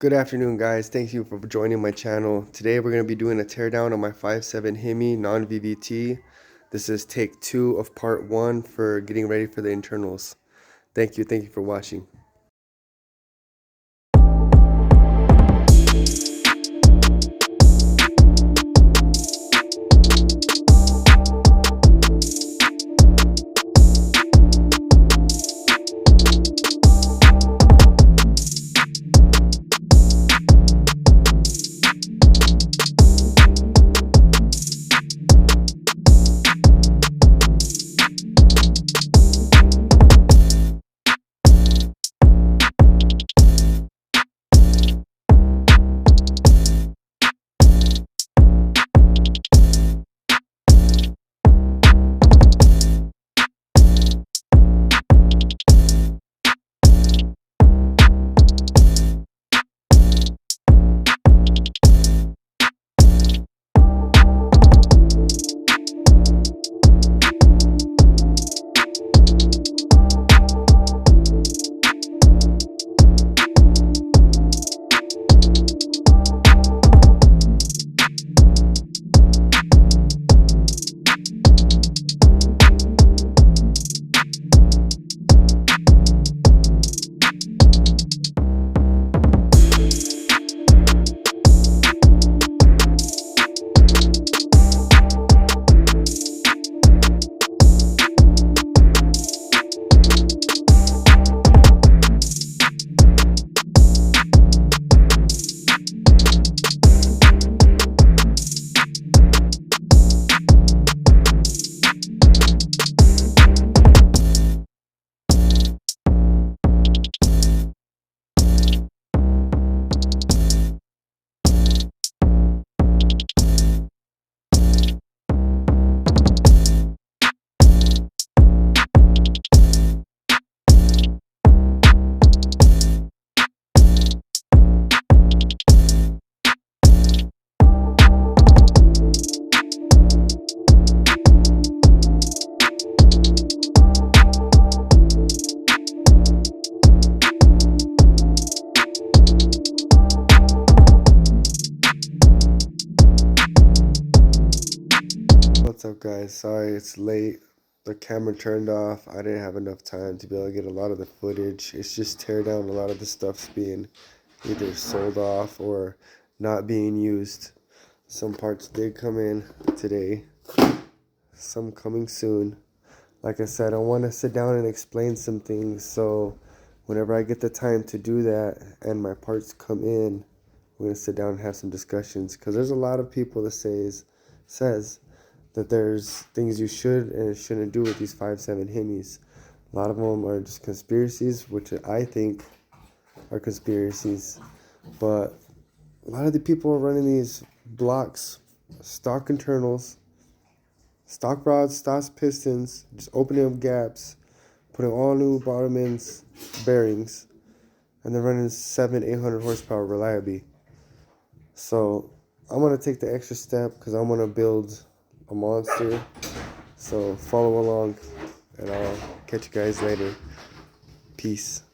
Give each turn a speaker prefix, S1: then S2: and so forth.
S1: Good afternoon, guys. Thank you for joining my channel. Today we're going to be doing a teardown on my 5.7 hemi non-VVT. This is take 2 of part 1 for getting ready for the internals. Thank you for watching. What's up, guys? Sorry it's late. The camera turned off. I didn't have enough time to be able to get a lot of the footage. It's just tear down. A lot of the stuff's being either sold off or not being used. Some parts did come in today, some coming soon. Like I said, I want to sit down and explain some things, so whenever I get the time to do that and my parts come in, we're going to sit down and have some discussions, because there's a lot of people that says that there's things you should and shouldn't do with these 5.7 hemis. A lot of them are just conspiracies, which I think are conspiracies, but a lot of the people are running these blocks, stock internals, stock rods, stock pistons, just opening up gaps, putting all new bottom ends, bearings, and they're running 700-800 horsepower reliably. So I'm going to take the extra step because I'm going to build a monster. So follow along and I'll catch you guys later. Peace.